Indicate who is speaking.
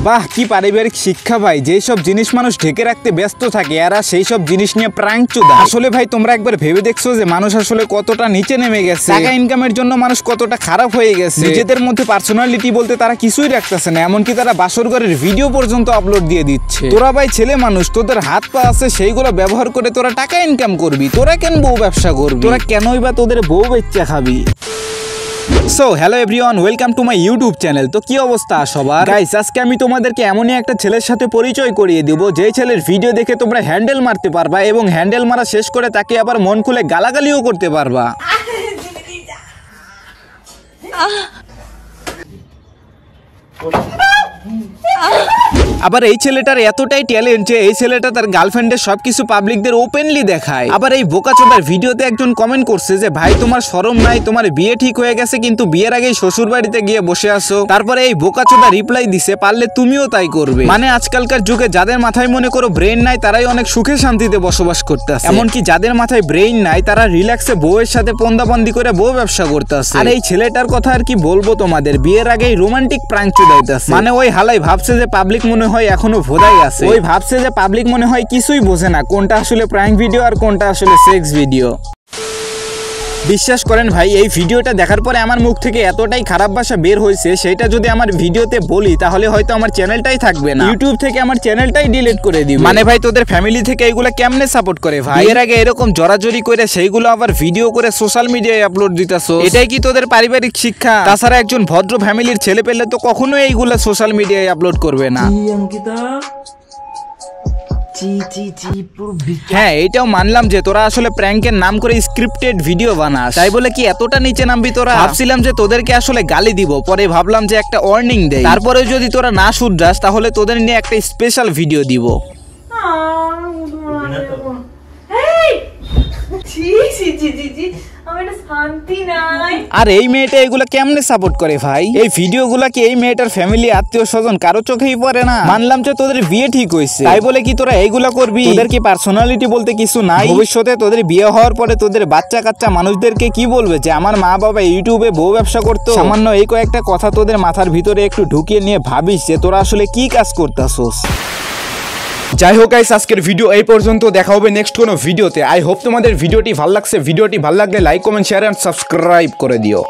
Speaker 1: বাহ, কি পারিবারিক শিক্ষা ভাই। যেই সব জিনিস মানুষ ঢেকে রাখতে ব্যস্ত থাকে এরা সেই সব জিনিস নিয়ে প্র্যাঙ্ক চোদা। আসলে ভাই তোমরা একবার ভেবে দেখছো যে মানুষ আসলে কতটা নিচে নেমে গেছে, টাকা ইনকামের জন্য মানুষ কতটা খারাপ হয়ে গেছে। নিজেদের মধ্যে পার্সোনালিটি বলতে তারা কিছুই রাখতেছে না, এমনকি তারা বাসর ঘরের ভিডিও পর্যন্ত আপলোড দিয়ে দিচ্ছে। তোরা ভাই ছেলে মানুষ, তোদের হাত পা আছে, সেইগুলো ব্যবহার করে তোরা টাকা ইনকাম করবি। তোরা কেন বউ ব্যবসা করবি? তোরা কেনই বা তোদের বউ বেচা খাবি? So hello everyone, welcome to my YouTube channel. তো কি অবস্থা সবার? গাইস, আজকে আমি তোমাদেরকে এমনই একটা ছেলের সাথে পরিচয় করিয়ে দিব যেই ছেলের ভিডিও দেখে তোমরা হ্যান্ডেল মারতে পারবা এবং হ্যান্ডেল মারা শেষ করে তাকে আবার মন খুলে গালাগালিও করতে পারবা। আবার এই ছেলেটার এতটাই ট্যালেন্ট যে এই ছেলেটা তার গার্লফ্রেন্ডের সবকিছু পাবলিকদের ওপেনলি দেখায়। আবার এই বোকাচোদার ভিডিওতে একজন কমেন্ট করছে যে ভাই তোমার শরম নাই, তোমার বিয়ে ঠিক হয়ে গেছে কিন্তু বিয়ের আগেই শ্বশুর বাড়িতে গিয়ে বসে আসো। তারপরে এই বোকাচোদা রিপ্লাই দিছে পারলে তুমিও তাই করবে। মানে আজকালকার যুগে যাদের মাথায় মনে করো ব্রেন নাই তারাই অনেক সুখে শান্তিতে বসবাস করতেছে, এমনকি যাদের মাথায় ব্রেন নাই তারা রিল্যাক্সে বউয়ের সাথে পন্দাবন্দি করে বউ ব্যবসা করতেছে। আর এই ছেলেটার কথা আর কি বলবো তোমাদের, বিয়ের আগেই রোমান্টিক প্র্যাঙ্ক চুদাইতেছে। মানে ওই হালাই ভাবছে যে পাবলিক মনে হয় এখনো ভোদাই আছে, ওই ভাবছে যে পাবলিক মনে হয় কিছুই বোঝে না কোনটা আসলে প্র্যাঙ্ক ভিডিও আর কোনটা আসলে সেক্স ভিডিও। বিশ্বাস করেন ভাই, এই ভিডিওটা দেখার পরে আমার মুখ থেকে এতটাই খারাপ ভাষা বের হয়েছে, সেটা যদি আমার ভিডিওতে বলি তাহলে হয়তো আমার চ্যানেলটাই থাকবে না, ইউটিউব থেকে আমার চ্যানেলটাই ডিলিট করে দিবে। মানে ভাই তোদের ফ্যামিলি থেকে এইগুলা কেমনে সাপোর্ট করে ভাই? এর আগে এরকম জড়াজড়ি করে সেইগুলো আবার ভিডিও করে সোশ্যাল মিডিয়ায় আপলোড দিতেছো, এটাই কি তোদের পারিবারিক শিক্ষা? তাছাড়া একজন ভদ্র ফ্যামিলির ছেলে পেলে তো কখনোই এইগুলা সোশ্যাল মিডিয়ায় আপলোড করবে না। হ্যাঁ, এটাও মানলাম যে তোরা আসলে প্র্যাঙ্কের নাম করে স্ক্রিপ্টেড ভিডিও বানাস, তাই বলে কি এতটা নিচে নামবি তোরা? ভাবছিলাম যে তোদেরকে আসলে গালি দিব, পরে ভাবলাম যে একটা ওয়ার্নিং দেই, তারপরে যদি তোরা না শুধরাস তাহলে তোদের নিয়ে একটা স্পেশাল ভিডিও দিব। আর এই মেয়েটা এগুলা কেমনে সাপোর্ট করে ভাই? এই ভিডিওগুলা কি এই মেয়েটার ফ্যামিলি আত্মীয় স্বজন কারো চোখেই পড়ে না? মানলাম যে তোদের বিয়ে ঠিক হয়েছে, তাই বলে কি তোরা এইগুলা করবি? তোদের কি পার্সোনালিটি বলতে কিছু নাই? ভবিষ্যতে তোদের বিয়ে হওয়ার পরে তোদের বাচ্চা কাচ্চা মানুষদেরকে কি বলবে যে আমার মা বাবা ইউটিউবে বউ ব্যবসা করতো? সামান্য এই কয়েকটা কথা তোদের মাথার ভিতরে একটু ঢুকিয়ে নিয়ে ভাবিস যে তোরা আসলে কি কাজ করতেছস। যাই হোক গাইস, আজকের ভিডিও এই পর্যন্ত, দেখা হবে নেক্সট কোনো ভিডিওতে। আই হোপ তোমাদের ভিডিওটি ভালো লাগছে। ভিডিওটি ভালো লাগলে like comment share and subscribe করে দিও।